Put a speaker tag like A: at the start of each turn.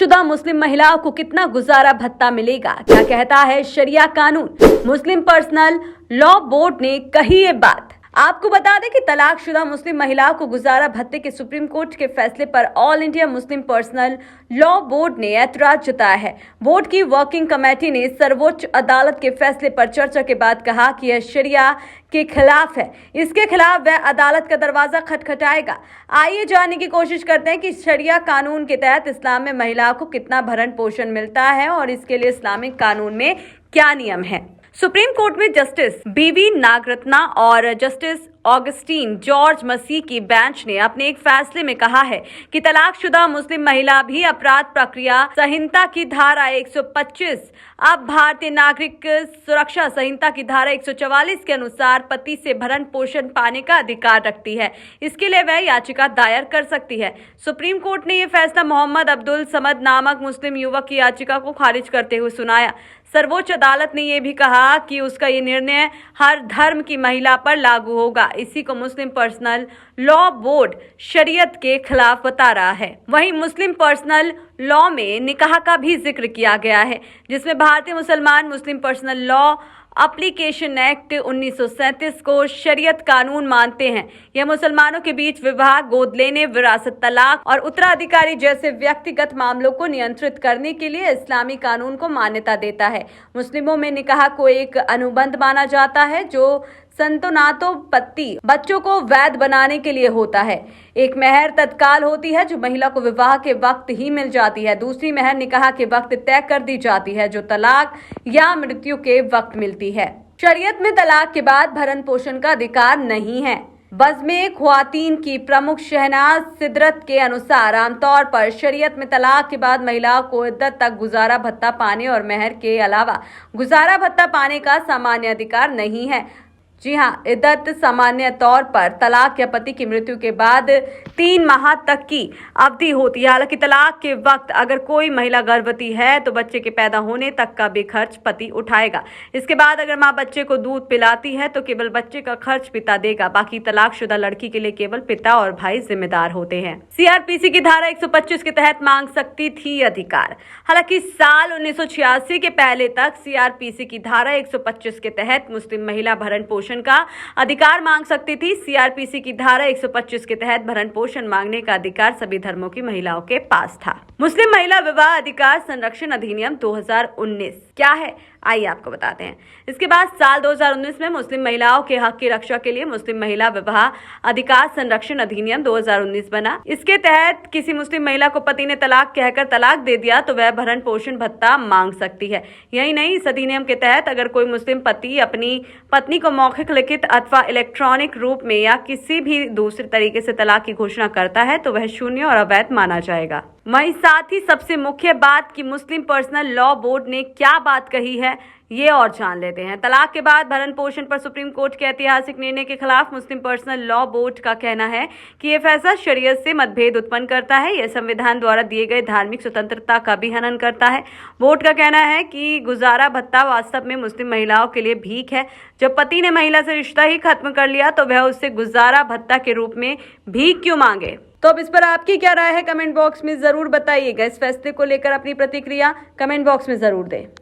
A: तलाकशुदा मुस्लिम महिलाओं को कितना गुजारा भत्ता मिलेगा, क्या कहता है शरिया कानून। मुस्लिम पर्सनल लॉ बोर्ड ने कही ये बात। आपको बता दें कि तलाकशुदा मुस्लिम महिलाओं को गुजारा भत्ते के सुप्रीम कोर्ट के फैसले पर all India Muslim personal law board ने ऐतराज जताया है। बोर्ड की वर्किंग कमेटी ने सर्वोच्च अदालत के फैसले पर चर्चा के बाद कहा कि यह शरिया के खिलाफ है। इसके खिलाफ वह अदालत का दरवाजा खटखटाएगा। आइए जानने की कोशिश करते हैं कि शरिया कानून के तहत इस्लाम में महिलाओं को कितना भरण पोषण मिलता है और इसके लिए इस्लामिक कानून में क्या नियम है। सुप्रीम कोर्ट में जस्टिस बीवी नागरत्ना और जस्टिस ऑगस्टीन जॉर्ज मसीह की बेंच ने अपने एक फैसले में कहा है कि तलाकशुदा मुस्लिम महिला भी अपराध प्रक्रिया संहिता की धारा 125 अब भारतीय नागरिक सुरक्षा संहिता की धारा 144 के अनुसार पति से भरण पोषण पाने का अधिकार रखती है। इसके लिए वह याचिका दायर कर सकती है। सुप्रीम कोर्ट ने यह फैसला मोहम्मद अब्दुल समद नामक मुस्लिम युवक की याचिका को खारिज करते हुए सुनाया। सर्वोच्च अदालत ने यह भी कहा कि उसका ये निर्णय हर धर्म की महिला पर लागू होगा। इसी को मुस्लिम पर्सनल लॉ बोर्ड शरीयत के खिलाफ बता रहा है। वहीं मुस्लिम पर्सनल लॉ में निकाह का भी जिक्र किया गया है, जिसमें भारतीय मुसलमान मुस्लिम पर्सनल लॉ एप्लीकेशन एक्ट 1937 को शरीयत कानून मानते हैं। यह मुसलमानों के बीच विवाह, गोद लेने, विरासत, तलाक और उत्तराधिकारी जैसे व्यक्तिगत मामलों को नियंत्रित करने के लिए इस्लामी कानून को मान्यता देता है। मुस्लिमों में निकाह को एक अनुबंध माना जाता है जो संतानोत्पत्ति बच्चों को वैध बनाने के लिए होता है। एक महर तत्काल होती है जो महिला को विवाह के वक्त ही मिल जाती है। दूसरी महर निकाह के वक्त तय कर दी जाती है जो तलाक या मृत्यु के वक्त मिलती है। शरीयत में तलाक के बाद भरण पोषण का अधिकार नहीं है। बज़्म ख्वातीन की प्रमुख शहनाज सिदरत के अनुसार आमतौर पर शरीयत में तलाक के बाद महिलाओं को इद्दत तक गुजारा भत्ता पाने और महर के अलावा गुजारा भत्ता पाने का सामान्य अधिकार नहीं है। जी हाँ, इद्दत सामान्य तौर पर तलाक या पति की मृत्यु के बाद 3 माह तक की अवधि होती है। हालांकि तलाक के वक्त अगर कोई महिला गर्भवती है तो बच्चे के पैदा होने तक का भी खर्च पति उठाएगा। इसके बाद अगर माँ बच्चे को दूध पिलाती है तो केवल बच्चे का खर्च पिता देगा। बाकी तलाकशुदा लड़की के लिए केवल पिता और भाई जिम्मेदार होते हैं। सीआरपीसी की धारा 125 के तहत मांग सकती थी अधिकार। हालांकि साल 1986 के पहले तक सीआरपीसी की धारा 125 के तहत मुस्लिम महिला भरण पोषण का अधिकार मांग सकती थी। सीआरपीसी की धारा 125 के तहत भरण पोषण मांगने का अधिकार सभी धर्मों की महिलाओं के पास था। मुस्लिम महिला विवाह अधिकार संरक्षण अधिनियम 2019 क्या है, आइए आपको बताते हैं। इसके बाद साल 2019 में मुस्लिम महिलाओं के हक की रक्षा के लिए मुस्लिम महिला विवाह अधिकार संरक्षण अधिनियम 2019 बना। इसके तहत किसी मुस्लिम महिला को पति ने तलाक कहकर तलाक दे दिया तो वह भरण पोषण भत्ता मांग सकती है। यही नहीं, इस अधिनियम के तहत अगर कोई मुस्लिम पति अपनी पत्नी को मौखिक, लिखित अथवा इलेक्ट्रॉनिक रूप में या किसी भी दूसरे तरीके से तलाक की घोषणा करता है तो वह शून्य और अवैध माना जाएगा। वहीं साथ ही सबसे मुख्य बात कि मुस्लिम पर्सनल लॉ बोर्ड ने क्या बात कही है ये और जान लेते हैं। तलाक के बाद भरण पोषण पर सुप्रीम कोर्ट के ऐतिहासिक निर्णय के खिलाफ मुस्लिम पर्सनल लॉ बोर्ड का कहना है कि यह फैसला शरीयत से मतभेद उत्पन्न करता है। यह संविधान द्वारा दिए गए धार्मिक स्वतंत्रता का भी हनन करता है। बोर्ड का कहना है कि गुजारा भत्ता वास्तव में मुस्लिम महिलाओं के लिए भीख है। जब पति ने महिला से रिश्ता ही खत्म कर लिया तो वह उससे गुजारा भत्ता के रूप में भीख क्यों मांगे। तो अब इस पर आपकी क्या राय है, कमेंट बॉक्स में जरूर बताइएगा। इस फैसले को लेकर अपनी प्रतिक्रिया कमेंट बॉक्स में जरूर दें।